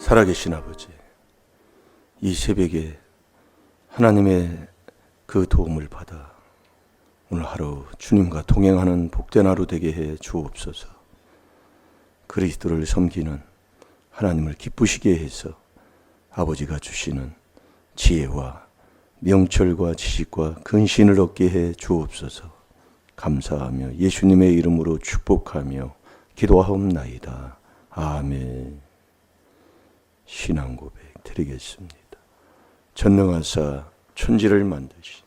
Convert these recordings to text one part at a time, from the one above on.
살아계신 아버지, 이 새벽에 하나님의 그 도움을 받아 오늘 하루 주님과 동행하는 복된 하루 되게 해 주옵소서. 그리스도를 섬기는 하나님을 기쁘시게 해서 아버지가 주시는 지혜와 명철과 지식과 근신을 얻게 해 주옵소서. 감사하며 예수님의 이름으로 축복하며 기도하옵나이다. 아멘. 신앙 고백 드리겠습니다. 전능하사 천지를 만드신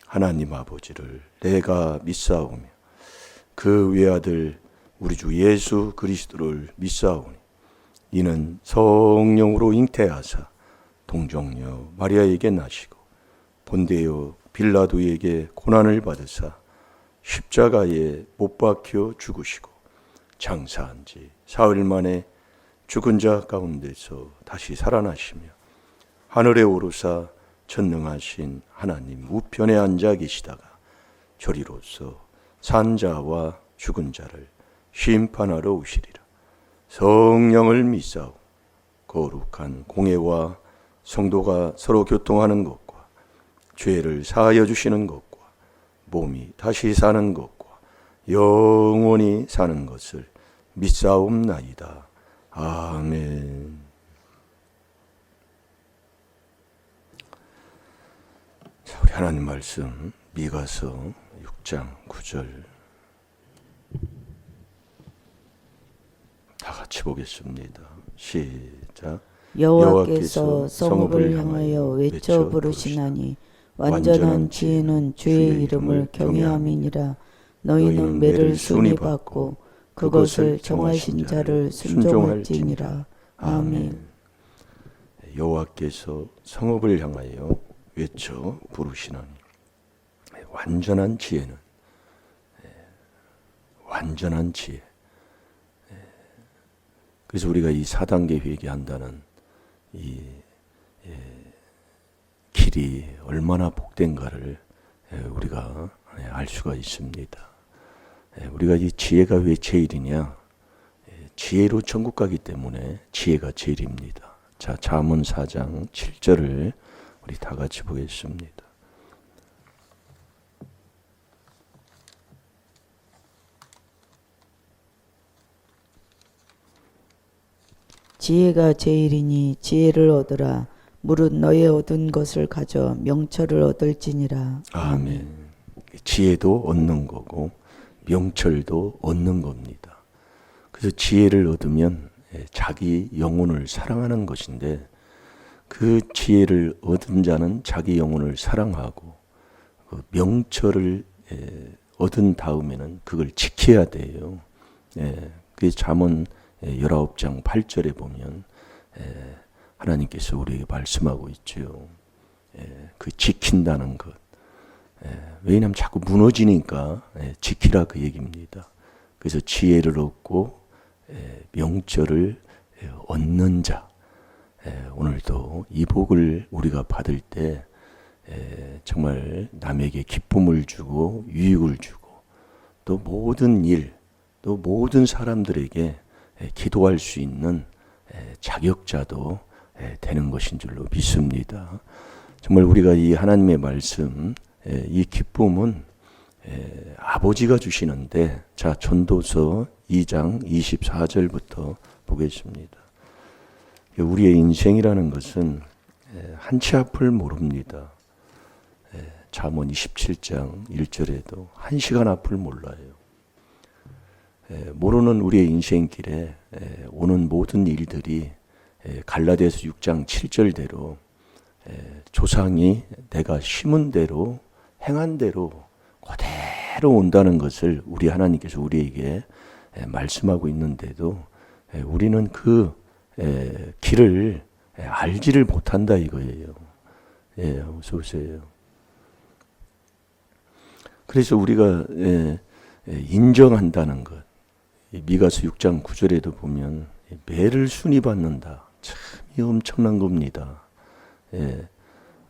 하나님 아버지를 내가 믿사오며 그 외아들 우리 주 예수 그리스도를 믿사오니 이는 성령으로 잉태하사 동정녀 마리아에게 나시고 본데요 빌라도에게 고난을 받으사 십자가에 못 박혀 죽으시고 장사한 지 사흘 만에 죽은 자 가운데서 다시 살아나시며 하늘에 오르사 전능하신 하나님 우편에 앉아 계시다가 저리로서 산 자와 죽은 자를 심판하러 오시리라. 성령을 믿사오. 거룩한 공회와 성도가 서로 교통하는 것과 죄를 사하여 주시는 것과 몸이 다시 사는 것과 영원히 사는 것을 믿사옵나이다. 아멘. 자, 우리 하나님 말씀 미가서 6장 9절 다 같이 보겠습니다. 시작. 여호와께서 성읍을 향하여 외쳐 부르시나니 완전한 지혜는 주의 이름을 경외함이니라. 너희는 매를 순히 받고 그것을 정하신 자를 순종할지니라. 아멘. 여호와께서 성읍을 향하여 외쳐 부르시나니 완전한 지혜는 완전한 지혜. 그래서 우리가 이 4단계 회개한다는 이 길이 얼마나 복된가를 우리가 알 수가 있습니다. 우리가 이 지혜가 왜 제일이냐? 지혜로 천국 가기 때문에 지혜가 제일입니다. 자, 잠언 4장 7절을 우리 다 같이 보겠습니다. 지혜가 제일이니 지혜를 얻으라. 무릇 너의 얻은 것을 가져 명철을 얻을지니라. 아멘. 지혜도 얻는 거고 명철도 얻는 겁니다. 그래서 지혜를 얻으면 자기 영혼을 사랑하는 것인데 그 지혜를 얻은 자는 자기 영혼을 사랑하고 그 명철을 얻은 다음에는 그걸 지켜야 돼요. 그 잠언 19장 8절에 보면 하나님께서 우리에게 말씀하고 있죠. 그 지킨다는 것. 왜냐하면 자꾸 무너지니까 지키라 그 얘기입니다. 그래서 지혜를 얻고 명철을 얻는 자. 오늘도 이 복을 우리가 받을 때 정말 남에게 기쁨을 주고 유익을 주고 또 모든 일, 또 모든 사람들에게 기도할 수 있는 자격자도 되는 것인 줄로 믿습니다. 정말 우리가 이 하나님의 말씀, 이 기쁨은 아버지가 주시는데, 자, 전도서 2장 24절부터 보겠습니다. 우리의 인생이라는 것은 한치 앞을 모릅니다. 잠언 27장 1절에도 한 시간 앞을 몰라요. 모르는 우리의 인생길에 오는 모든 일들이 갈라디아서 6장 7절대로 조상이 내가 심은 대로 행한 대로 그대로 온다는 것을 우리 하나님께서 우리에게 말씀하고 있는데도 우리는 그 길을 알지를 못한다 이거예요. 어서 오세요. 그래서 우리가 인정한다는 것, 미가서 6장 9절에도 보면 매를 순히 받는다. 참 엄청난 겁니다.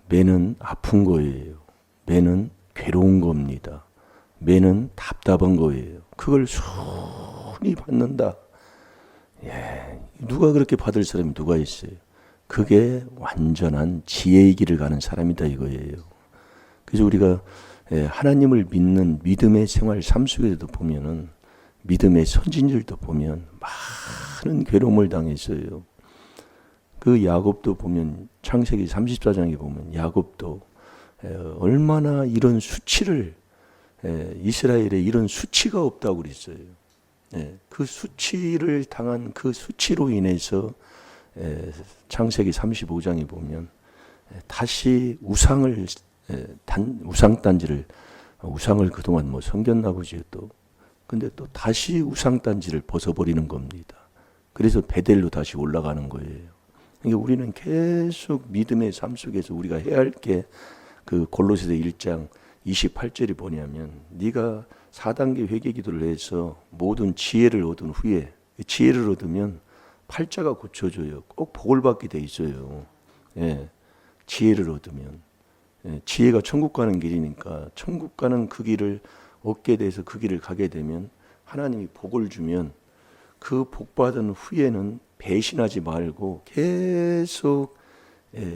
매는 아픈 거예요. 매는 괴로운 겁니다. 매는 답답한 거예요. 그걸 순히 받는다. 누가 그렇게 받을 사람이 누가 있어요? 그게 완전한 지혜의 길을 가는 사람이다 이거예요. 그래서 우리가 하나님을 믿는 믿음의 생활 삶 속에도 보면은 믿음의 선진들도 보면 많은 괴로움을 당했어요. 그 야곱도 보면 창세기 34장에 보면 야곱도 얼마나 이런 수치를 이스라엘에 이런 수치가 없다고 그랬어요. 그 수치를 당한 그 수치로 인해서 창세기 35장에 보면 다시 우상을 우상단지를 우상을 그동안 뭐 섬겼나 보지 또 근데 또 다시 우상단지를 벗어버리는 겁니다. 그래서 베델로 다시 올라가는 거예요. 그러니까 우리는 계속 믿음의 삶 속에서 우리가 해야 할 게 그 골로새서 1장 28절이 뭐냐면 네가 4단계 회개 기도를 해서 모든 지혜를 얻은 후에 지혜를 얻으면 팔자가 고쳐져요. 꼭 복을 받게 돼 있어요. 지혜를 얻으면 지혜가 천국 가는 길이니까 천국 가는 그 길을 얻게 돼서 그 길을 가게 되면 하나님이 복을 주면 그 복 받은 후에는 배신하지 말고 계속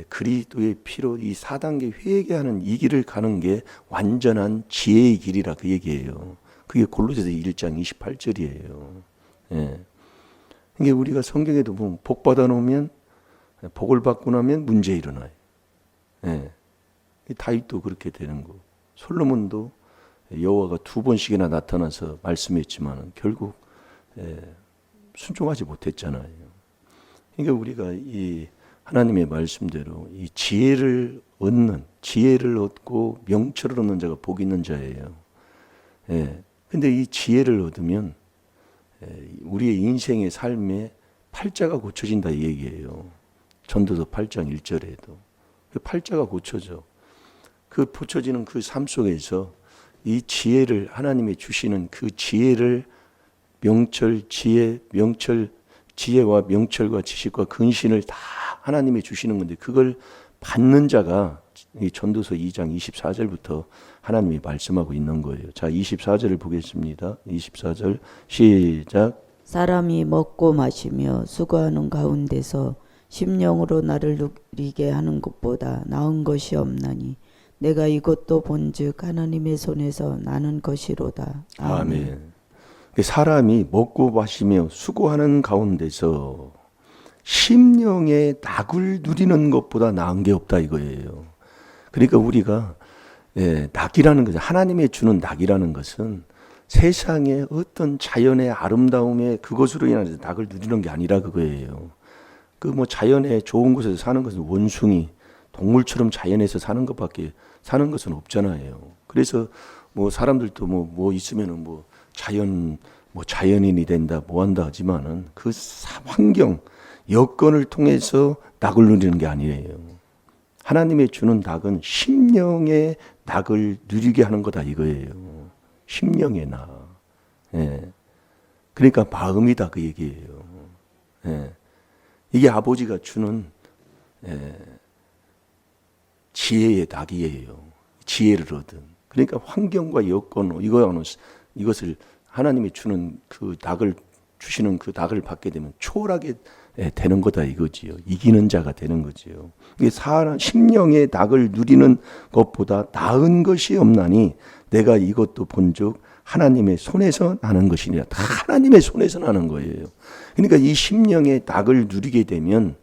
그리스도의 피로 이 4단계 회개하는 이 길을 가는 게 완전한 지혜의 길이라 그 얘기예요. 그게 골로새서 1장 28절이에요. 그러니까 우리가 성경에도 보면 복 받아 놓으면 복을 받고 나면 문제 일어나요. 다윗도 그렇게 되는 거. 솔로몬도 여호와가 2번씩이나 나타나서 말씀했지만 결국 순종하지 못했잖아요. 그러니까 우리가 이 하나님의 말씀대로 이 지혜를 얻고 명철을 얻는 자가 복 있는 자예요. 근데 이 지혜를 얻으면 우리의 인생의 삶에 팔자가 고쳐진다 이 얘기예요. 전도서 8장 1절에도 그 팔자가 고쳐져. 그 고쳐지는 그 삶 속에서 이 지혜를 하나님이 주시는 그 지혜를 지혜와 명철과 지식과 근신을 다 하나님이 주시는 건데 그걸 받는 자가 이 전도서 2장 24절부터 하나님이 말씀하고 있는 거예요. 자, 24절을 보겠습니다. 24절 시작. 사람이 먹고 마시며 수고하는 가운데서 심령으로 나를 누리게 하는 것보다 나은 것이 없나니 내가 이것도 본즉 하나님의 손에서 나는 것이로다. 아멘. 사람이 먹고 마시며 수고하는 가운데서 심령의 낙을 누리는 것보다 나은 게 없다 이거예요. 그러니까 우리가 낙이라는 것은 하나님의 주는 낙이라는 것은 세상의 어떤 자연의 아름다움에 그것으로 인해서 낙을 누리는 게 아니라 그거예요. 그 뭐 자연의 좋은 곳에서 사는 것은 원숭이 동물처럼 자연에서 사는 것밖에 사는 것은 없잖아요. 그래서 뭐 사람들도 뭐 있으면은 뭐 자연인이 된다 뭐 한다 하지만은 그 환경 여건을 통해서 낙을 누리는 게 아니에요. 하나님의 주는 낙은 심령의 낙을 누리게 하는 거다 이거예요. 심령의 낙. 그러니까 마음이다 그 얘기예요. 이게 아버지가 주는 지혜의 낙이에요. 지혜를 얻은. 그러니까 환경과 여건 이것을 하나님이 주는 그 낙을 주시는 그 낙을 받게 되면 초월하게 되는 거다 이거지요. 이기는 자가 되는 거지요. 이게 심령의 낙을 누리는 것보다 나은 것이 없나니 내가 이것도 본즉 하나님의 손에서 나는 것이니라. 다 하나님의 손에서 나는 거예요. 그러니까 이 심령의 낙을 누리게 되면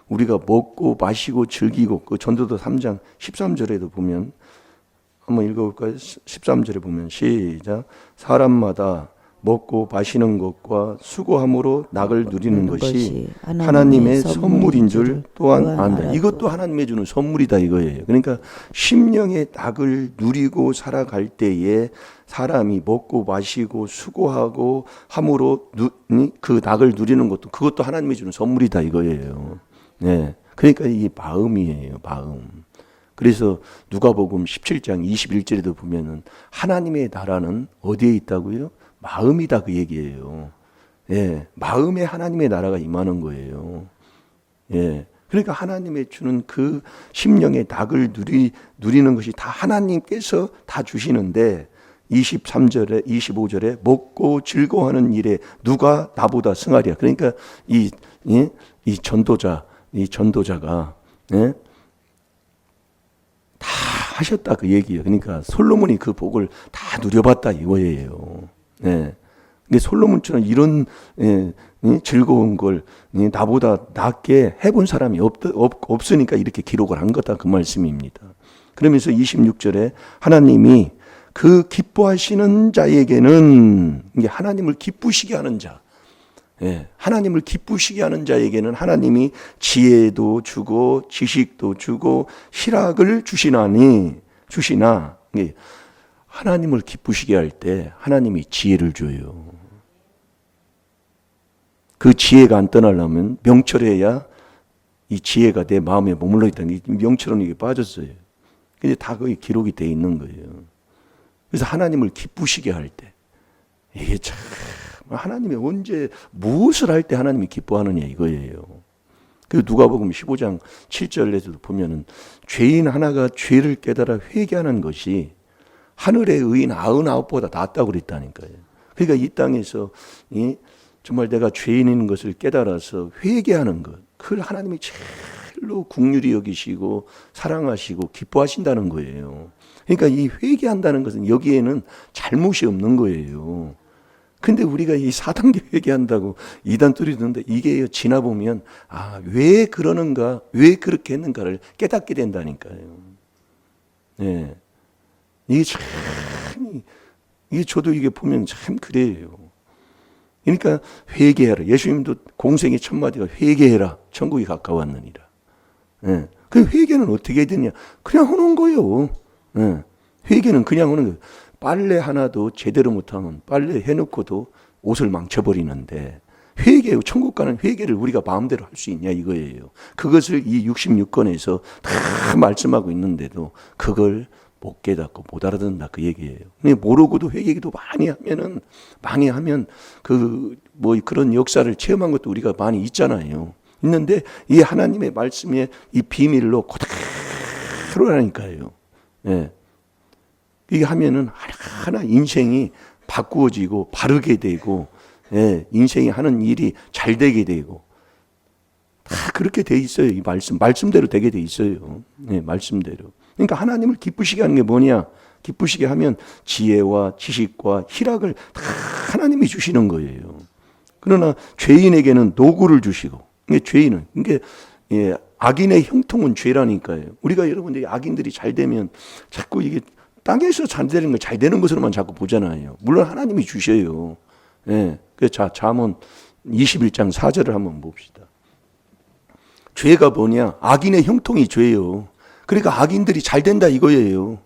우리가 먹고 마시고 즐기고 그 전도서 3장 13절에도 보면 한번 읽어볼까요? 13절에 보면 시작. 사람마다 먹고 마시는 것과 수고함으로 낙을 누리는 것이 하나님의 선물인 줄 또한 안다. 이것도 하나님의 주는 선물이다 이거예요. 그러니까 심령의 낙을 누리고 살아갈 때에 사람이 먹고 마시고 수고하고 함으로 그 낙을 누리는 것도 그것도 하나님의 주는 선물이다 이거예요. 그러니까 이게 마음이에요. 마음. 그래서 누가복음 17장 21절에도 보면은 하나님의 나라는 어디에 있다고요? 마음이다 그 얘기예요. 마음에 하나님의 나라가 임하는 거예요. 그러니까 하나님의 주는 그 심령의 낙을 누리는 것이 다 하나님께서 다 주시는데 23절에 25절에 먹고 즐거워하는 일에 누가 나보다 승하랴. 그러니까 이 전도자가 예? 다 하셨다 그 얘기예요. 그러니까 솔로몬이 그 복을 다 누려봤다 이거예요. 예. 근데 솔로몬처럼 이런 즐거운 걸 나보다 낫게 해본 사람이 없으니까 이렇게 기록을 한 거다 그 말씀입니다. 그러면서 26절에 하나님이 그 기뻐하시는 자에게는, 이게 하나님을 기쁘시게 하는 자, 하나님을 기쁘시게 하는 자에게는 하나님이 지혜도 주고 지식도 주고 희락을 주시나 하나님을 기쁘시게 할 때 하나님이 지혜를 줘요. 그 지혜가 안 떠나려면 명철해야 이 지혜가 내 마음에 머물러 있다는 게 명철은 이게 빠졌어요. 근데 다 거기 기록이 돼 있는 거예요. 그래서 하나님을 기쁘시게 할 때, 이게 참 하나님이 언제 무엇을 할 때 하나님이 기뻐하느냐 이거예요. 그 누가복음 15장 7절에서도 보면은 죄인 하나가 죄를 깨달아 회개하는 것이 하늘의 의인 99보다 낫다고 그랬다니까요. 그러니까 이 땅에서 정말 내가 죄인인 것을 깨달아서 회개하는 것, 그걸 하나님이 제일로 긍휼히 여기시고 사랑하시고 기뻐하신다는 거예요. 그러니까 이 회개한다는 것은 여기에는 잘못이 없는 거예요. 근데 우리가 이 4단계 회개한다고 2단 뚜리는데 이게 지나보면 왜 그러는가, 왜 그렇게 했는가를 깨닫게 된다니까요. 네. 이게 저도 이게 보면 참 그래요. 그러니까 회개하라. 예수님도 공생의 첫 마디가 회개해라. 천국이 가까웠느니라. 네. 그 회개는 어떻게 해야 되냐? 그냥 하는 거예요. 네. 회개는 그냥 하는 거예요. 빨래 하나도 제대로 못하면 빨래 해놓고도 옷을 망쳐버리는데 회개, 천국 가는 회개를 우리가 마음대로 할 수 있냐 이거예요. 그것을 이 66권에서 다 말씀하고 있는데도 그걸 못 깨닫고 못 알아듣는다 그 얘기예요. 모르고도 회개기도 많이 하면 그런 역사를 체험한 것도 우리가 많이 있잖아요. 있는데 이 하나님의 말씀의 이 비밀로 그대로라니까요. 예. 이게 하면은 하나 인생이 바꾸어지고 바르게 되고, 인생이 하는 일이 잘 되게 되고, 다 그렇게 돼 있어요. 이 말씀대로 되게 돼 있어요. 말씀대로. 그러니까 하나님을 기쁘시게 하는 게 뭐냐? 기쁘시게 하면 지혜와 지식과 희락을 다 하나님이 주시는 거예요. 그러나 죄인에게는 노고를 주시고, 이게 죄인은, 이게 악인의 형통은 죄라니까요. 우리가 여러분들이 악인들이 잘 되면 자꾸 이게 땅에서 잘 되는 거, 잘 되는 것으로만 자꾸 보잖아요. 물론 하나님이 주셔요. 자, 잠언 21장 4절을 한번 봅시다. 죄가 뭐냐? 악인의 형통이 죄예요. 그러니까 악인들이 잘 된다 이거예요.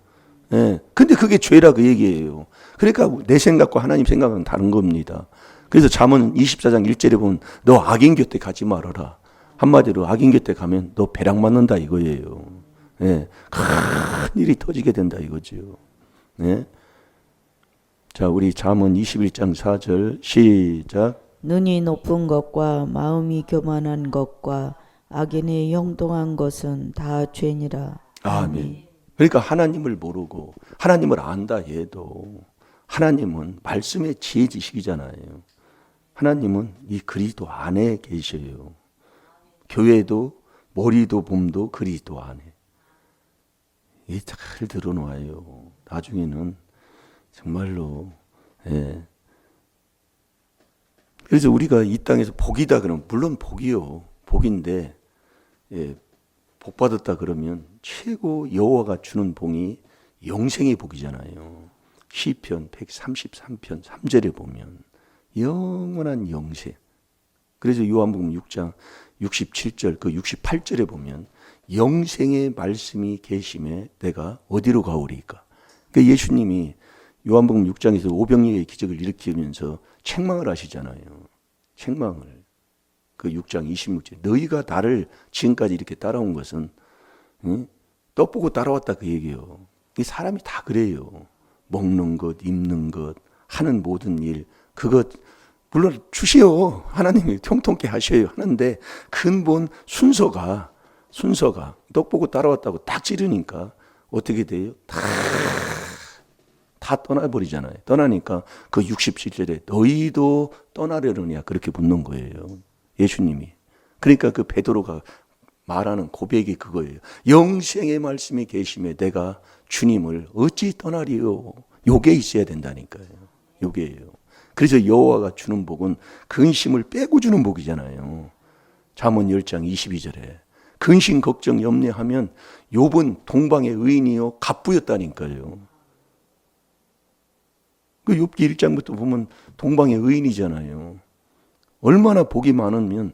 근데 그게 죄라 그 얘기예요. 그러니까 내 생각과 하나님 생각은 다른 겁니다. 그래서 잠언 24장 1절에 보면 너 악인 곁에 가지 말아라. 한마디로 악인 곁에 가면 너 배락 맞는다 이거예요. 큰 일이 터지게 된다 이거죠. 자, 우리 잠언 21장 4절 시작. 눈이 높은 것과 마음이 교만한 것과 악인의 형통한 것은 다 죄니라. 아멘. 그러니까 하나님을 모르고 하나님을 안다 해도 하나님은 말씀의 지혜 지식이잖아요. 하나님은 이 그리스도 안에 계셔요. 교회도 머리도 몸도 그리스도 안에. 이게 잘 드러나요. 나중에는 정말로. 그래서 우리가 이 땅에서 복이다 그러면 물론 복이요. 복인데 복 받았다 그러면 최고 여호와가 주는 복이 영생의 복이잖아요. 시편 133편 3절에 보면 영원한 영생. 그래서 요한복음 6장 67절 그 68절에 보면 영생의 말씀이 계심에 내가 어디로 가오리까. 그러니까 예수님이 요한복음 6장에서 오병이어의 기적을 일으키면서 책망을 하시잖아요. 책망을. 그 6장 26절 너희가 나를 지금까지 이렇게 따라온 것은 떡보고 따라왔다 그 얘기예요. 이 사람이 다 그래요. 먹는 것, 입는 것, 하는 모든 일 그것 물론 주시오. 하나님이 통통케 하셔요. 하는데 근본 순서가 떡보고 따라왔다고 딱 찌르니까 어떻게 돼요? 다 다 떠나버리잖아요. 떠나니까 그 67절에 너희도 떠나려느냐 그렇게 묻는 거예요. 예수님이. 그러니까 그 베드로가 말하는 고백이 그거예요. 영생의 말씀이 계심에 내가 주님을 어찌 떠나리요. 요게 있어야 된다니까요. 요게예요. 그래서 여호와가 주는 복은 근심을 빼고 주는 복이잖아요. 잠언 10장 22절에 근심 걱정 염려하면 욥은 동방의 의인이요 갑부였다니까요. 그 욥기 1장부터 보면 동방의 의인이잖아요. 얼마나 복이 많으면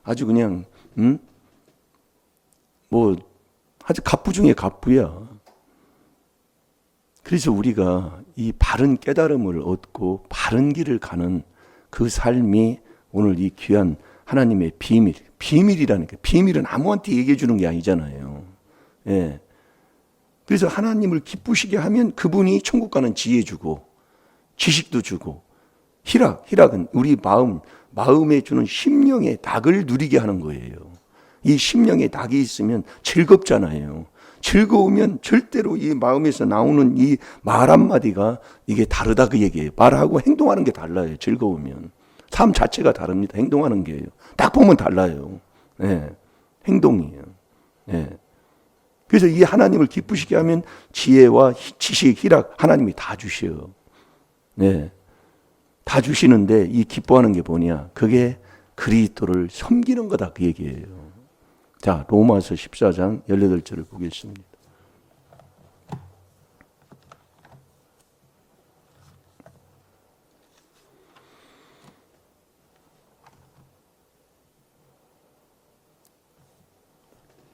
아주 그냥 뭐 아주 갑부 중에 갑부야. 그래서 우리가 이 바른 깨달음을 얻고 바른 길을 가는 그 삶이 오늘 이 귀한 하나님의 비밀이라니까. 비밀은 아무한테 얘기해 주는 게 아니잖아요. 예. 그래서 하나님을 기쁘시게 하면 그분이 천국 가는 지혜 주고 지식도 주고 희락은 우리 마음에 주는 심령의 낙을 누리게 하는 거예요. 이 심령의 낙이 있으면 즐겁잖아요. 즐거우면 절대로 이 마음에서 나오는 이 말 한마디가 이게 다르다 그 얘기예요. 말하고 행동하는 게 달라요. 즐거우면. 삶 자체가 다릅니다. 행동하는 게요. 딱 보면 달라요. 네. 행동이에요. 네. 그래서 이 하나님을 기쁘시게 하면 지혜와 지식, 희락 하나님이 다 주셔요. 네. 다 주시는데 이 기뻐하는 게 뭐냐? 그게 그리스도를 섬기는 거다 그 얘기예요. 자, 로마서 14장 18절을 보겠습니다.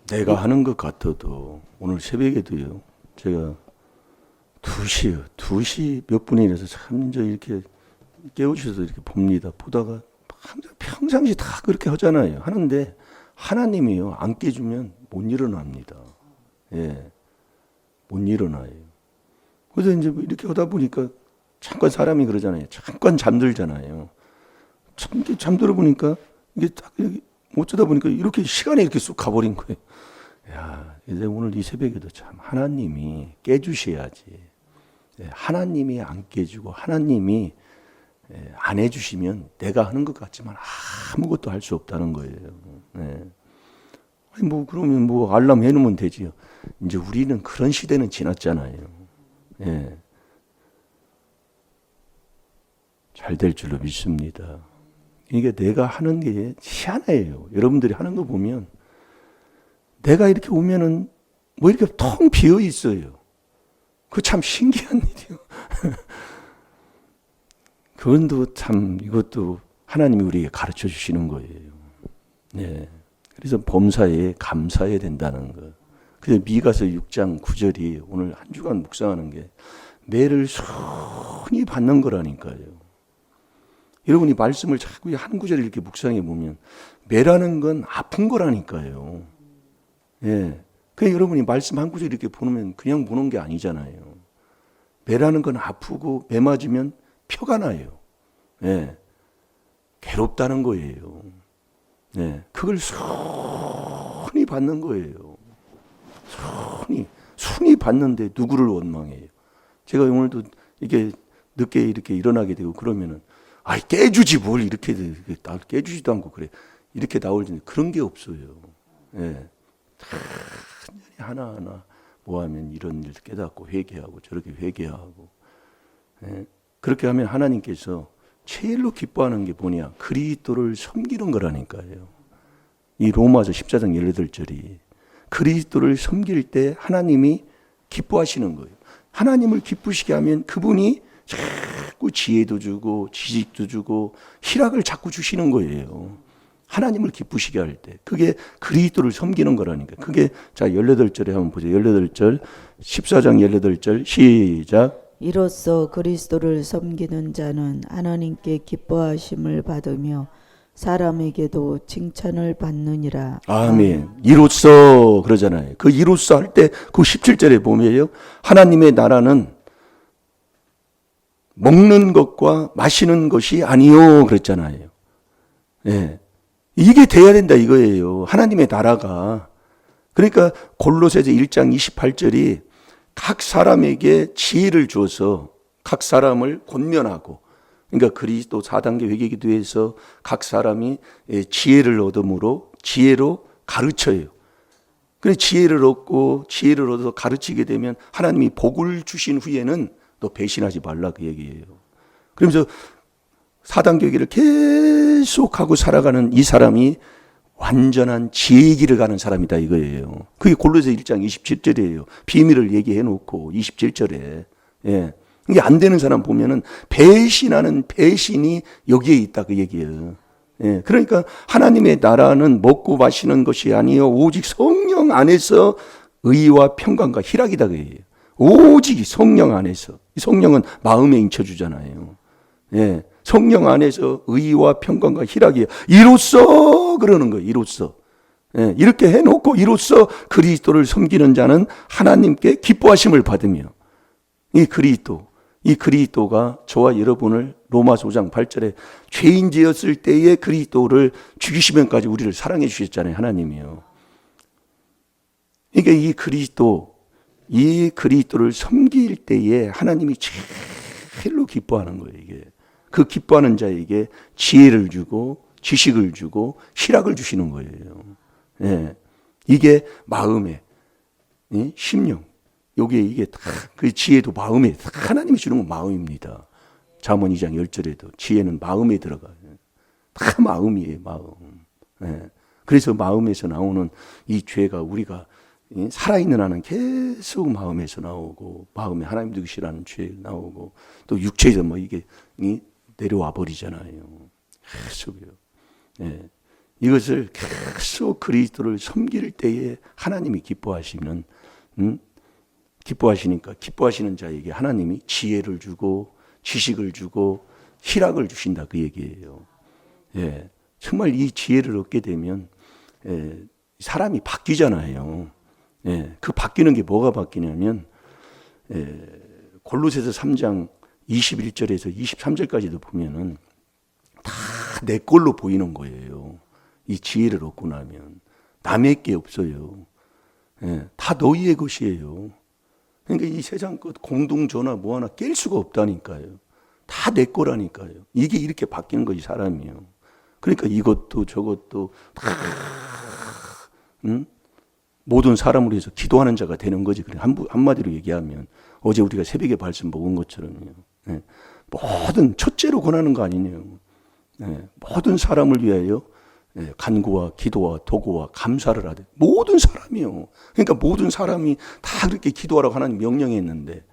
내가 하는 것 같아도 오늘 새벽에도요. 제가 2시 몇 분에 일어서 참 이제 이렇게 깨우쳐서 이렇게 봅니다. 보다가 평상시 다 그렇게 하잖아요. 하는데 하나님이요. 안 깨주면 못 일어납니다. 예. 못 일어나요. 그래서 이제 이렇게 하다 보니까 잠깐 사람이 그러잖아요. 잠깐 잠들잖아요. 잠들어 보니까 이게 딱 어쩌다 보니까 이렇게 시간이 이렇게 쑥 가버린 거예요. 야, 이제 오늘 이 새벽에도 참 하나님이 깨주셔야지. 하나님이 안 깨주고 하나님이 안 해주시면 내가 하는 것 같지만 아무것도 할 수 없다는 거예요. 네. 아니 뭐 그러면 뭐 알람 해놓으면 되지요. 이제 우리는 그런 시대는 지났잖아요. 네. 잘 될 줄로 믿습니다. 이게 내가 하는 게 희한해요. 여러분들이 하는 거 보면 내가 이렇게 오면은 뭐 이렇게 텅 비어 있어요. 그거 참 신기한 일이요. 그건도 참 이것도 하나님이 우리에게 가르쳐 주시는 거예요. 네. 그래서 범사에 감사해야 된다는 거. 그래서 미가서 6장 9절이 오늘 한 주간 묵상하는 게 매를 손이 받는 거라니까요. 여러분이 말씀을 자꾸 한 구절을 이렇게 묵상해 보면 매라는 건 아픈 거라니까요. 예. 그냥 여러분이 말씀 한 구절 이렇게 보면 그냥 보는 게 아니잖아요. 매라는 건 아프고 매 맞으면 표가 나요. 예. 괴롭다는 거예요. 예. 그걸 손이 받는 거예요. 손이 받는데 누구를 원망해요. 제가 오늘도 이게 늦게 이렇게 일어나게 되고 그러면은 깨주지 뭘 이렇게 깨주지도 않고 그래. 이렇게 나올 텐데 그런 게 없어요. 예. 하나하나 뭐 하면 이런 일 깨닫고 회개하고 저렇게 회개하고. 예. 그렇게 하면 하나님께서 제일로 기뻐하는 게 뭐냐? 그리스도를 섬기는 거라니까요. 이 로마서 14장 18절이 그리스도를 섬길 때 하나님이 기뻐하시는 거예요. 하나님을 기쁘시게 하면 그분이 자꾸 지혜도 주고 지식도 주고 희락을 자꾸 주시는 거예요. 하나님을 기쁘시게 할 때. 그게 그리스도를 섬기는 거라니까. 그게 자 18절에 한번 보죠. 18절 14장 18절 시작. 이로써 그리스도를 섬기는 자는 하나님께 기뻐하심을 받으며 사람에게도 칭찬을 받느니라. 아멘. 이로써 그러잖아요. 그 이로써 할 때 그 17절에 보면요. 하나님의 나라는 먹는 것과 마시는 것이 아니요 그랬잖아요. 예. 이게 돼야 된다 이거예요. 하나님의 나라가. 그러니까 골로새서 1장 28절이 각 사람에게 지혜를 줘서 각 사람을 권면하고, 그러니까 그리스도 4단계 회개기도에서 각 사람이 지혜를 얻음으로 지혜로 가르쳐요. 그래 지혜를 얻고 지혜를 얻어서 가르치게 되면 하나님이 복을 주신 후에는 너 배신하지 말라 그 얘기예요. 그러면서 4단계 회개를 계속하고 살아가는 이 사람이 완전한 지혜의 길을 가는 사람이다 이거예요. 그게 골로새 1장 27절이에요. 비밀을 얘기해 놓고 27절에. 예. 이게 안 되는 사람 보면은 배신하는 배신이 여기에 있다 그 얘기예요. 예. 그러니까 하나님의 나라는 먹고 마시는 것이 아니요 오직 성령 안에서 의와 평강과 희락이다 그 얘기예요. 오직 성령 안에서. 성령은 마음에 인쳐주잖아요. 예. 성령 안에서 의와 평강과 희락이에요. 이로써 그러는 거예요. 이로써. 예, 이렇게 해놓고 이로써 그리스도를 섬기는 자는 하나님께 기뻐하심을 받으며 이 그리스도가 저와 여러분을 로마서 5장 8절에 죄인지었을 때에 그리스도를 죽이시면까지 우리를 사랑해 주셨잖아요. 하나님이요. 그러니까 이 그리스도를 섬길 때에 하나님이 제일로 기뻐하는 거예요. 이게. 그 기뻐하는 자에게 지혜를 주고 지식을 주고 희락을 주시는 거예요. 예. 이게 마음에 심령. 이게 다 그 지혜도 마음에 하나님이 주는 건 마음입니다. 잠언 2장 10절에도 지혜는 마음에 들어가요. 다 마음이에요, 마음. 예. 그래서 마음에서 나오는 이 죄가 우리가 살아있는 한은 계속 마음에서 나오고 마음에 하나님 두기시라는 죄 나오고 또 육체에서 뭐 이게 내려와 버리잖아요. 계속요. 예. 이것을 계속 그리스도를 섬길 때에 하나님이 기뻐하시면, 기뻐하시니까 기뻐하시는 자에게 하나님이 지혜를 주고 지식을 주고 희락을 주신다 그 얘기예요. 예. 정말 이 지혜를 얻게 되면 사람이 바뀌잖아요. 예. 그 바뀌는 게 뭐가 바뀌냐면 골로새서 3장 21절에서 23절까지도 보면은 다 내 걸로 보이는 거예요. 이 지혜를 얻고 나면 남의 게 없어요. 예, 다 너희의 것이에요. 그러니까 이 세상 것 공동전화 뭐 하나 깰 수가 없다니까요. 다 내 거라니까요. 이게 이렇게 바뀌는 거지 사람이요. 그러니까 이것도 저것도 다 모든 사람을 위해서 기도하는 자가 되는 거지. 한마디로 얘기하면 어제 우리가 새벽에 말씀 먹은 것처럼요. 예, 모든 첫째로 권하는 거 아니네요. 예, 모든 사람을 위하여 간구와 기도와 도구와 감사를 하되 모든 사람이요. 그러니까 모든 사람이 다 그렇게 기도하라고 하나님 명령했는데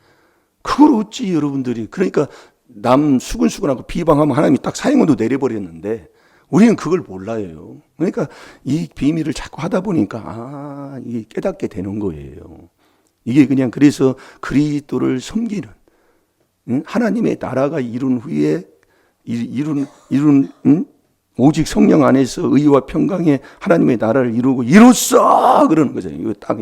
그걸 어찌 여러분들이 그러니까 남 수근수근하고 비방하면 하나님이 딱 사형으로 내려버렸는데 우리는 그걸 몰라요. 그러니까 이 비밀을 자꾸 하다 보니까 이게 깨닫게 되는 거예요. 이게 그냥 그래서 그리스도를 섬기는 하나님의 나라가 이룬 후에 오직 성령 안에서 의와 평강의 하나님의 나라를 이루고 이로써 그러는 거잖아요. 이거 딱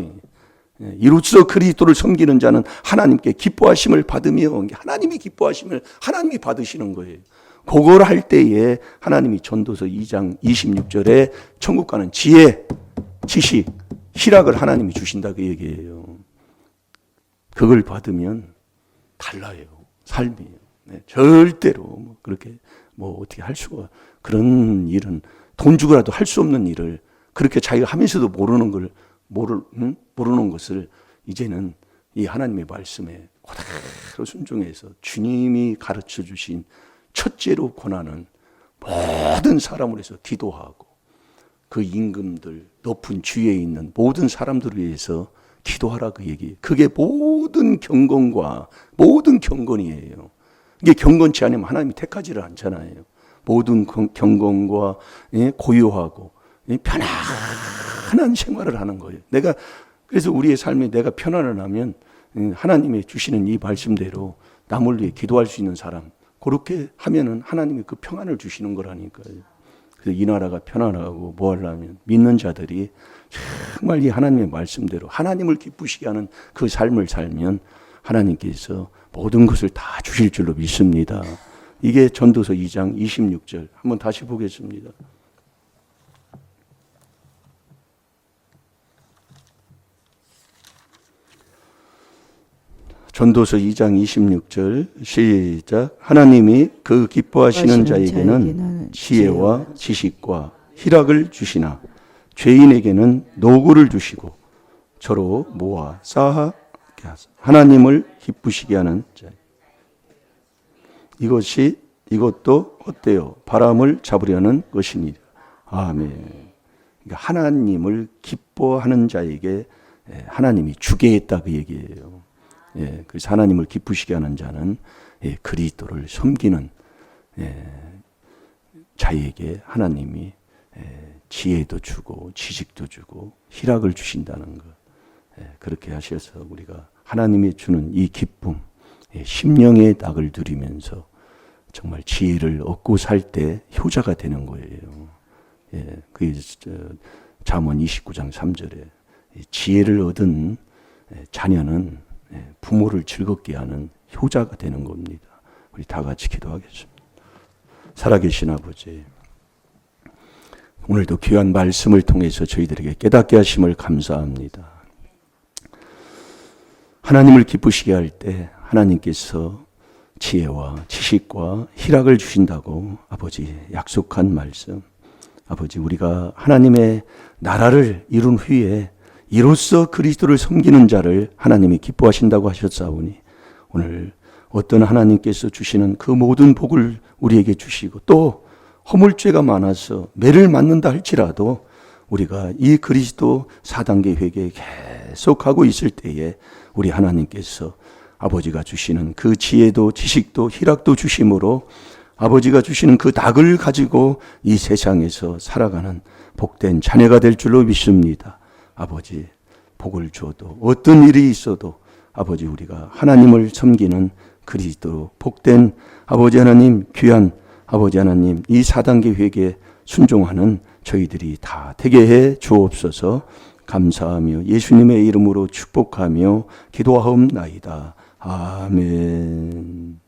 이로써 그리스도를 섬기는 자는 하나님께 기뻐하심을 받으며 하나님이 기뻐하심을 하나님이 받으시는 거예요. 그걸 할 때에 하나님이 전도서 2장 26절에 천국 가는 지혜, 지식, 희락을 하나님이 주신다 그 얘기예요. 그걸 받으면 달라요. 삶이. 네, 절대로 그렇게 어떻게 할 수가 그런 일은 돈 주고라도 할 수 없는 일을 그렇게 자기가 하면서도 모르는 것을 이제는 이 하나님의 말씀에 그대로 순종해서 주님이 가르쳐 주신 첫째로 권하는 모든 사람을 위해서 기도하고 그 임금들 높은 주위에 있는 모든 사람들을 위해서 기도하라 그 얘기. 그게 모든 경건과 모든 경건이에요. 이게 경건치 않으면 하나님이 택하지를 않잖아요. 모든 경건과 고요하고 편안한 생활을 하는 거예요. 그래서 우리의 삶에 내가 편안을 하면 하나님이 주시는 이 말씀대로 남을 위해 기도할 수 있는 사람 그렇게 하면은 하나님이 그 평안을 주시는 거라니까요. 그래서 이 나라가 편안하고 뭐 하려면 믿는 자들이 정말 이 하나님의 말씀대로 하나님을 기쁘시게 하는 그 삶을 살면 하나님께서 모든 것을 다 주실 줄로 믿습니다. 이게 전도서 2장 26절 한번 다시 보겠습니다. 전도서 2장 26절 시작. 하나님이 그 기뻐하시는 자에게는 지혜와 지식과 희락을 주시나 죄인에게는 노고를 주시고 저로 모아 쌓게 하사 하나님을 기쁘시게 하는 자. 이것도 어때요? 바람을 잡으려는 것이니. 아멘. 그러니까 하나님을 기뻐하는 자에게 하나님이 주게 했다 그 얘기예요. 예, 그래서 하나님을 기쁘시게 하는 자는 그리스도를 섬기는 자에게 하나님이 지혜도 주고 지식도 주고 희락을 주신다는 것. 그렇게 하셔서 우리가 하나님이 주는 이 기쁨, 심령의 낙을 누리면서 정말 지혜를 얻고 살 때 효자가 되는 거예요. 그 잠언 29장 3절에 지혜를 얻은 자녀는 부모를 즐겁게 하는 효자가 되는 겁니다. 우리 다 같이 기도하겠습니다. 살아계신 아버지, 오늘도 귀한 말씀을 통해서 저희들에게 깨닫게 하심을 감사합니다. 하나님을 기쁘시게 할 때 하나님께서 지혜와 지식과 희락을 주신다고 아버지 약속한 말씀, 아버지 우리가 하나님의 나라를 이룬 후에 이로써 그리스도를 섬기는 자를 하나님이 기뻐하신다고 하셨사오니 오늘 어떤 하나님께서 주시는 그 모든 복을 우리에게 주시고 또 허물죄가 많아서 매를 맞는다 할지라도 우리가 이 그리스도 4단계 회개에 계속하고 있을 때에 우리 하나님께서 아버지가 주시는 그 지혜도 지식도 희락도 주심으로 아버지가 주시는 그 닭을 가지고 이 세상에서 살아가는 복된 자녀가 될 줄로 믿습니다. 아버지 복을 주어도 어떤 일이 있어도 아버지 우리가 하나님을 섬기는 그리스도 복된 아버지 하나님 귀한 아버지 하나님 이 4단계 회개에 순종하는 저희들이 다 되게 해 주옵소서. 감사하며 예수님의 이름으로 축복하며 기도하옵나이다. 아멘.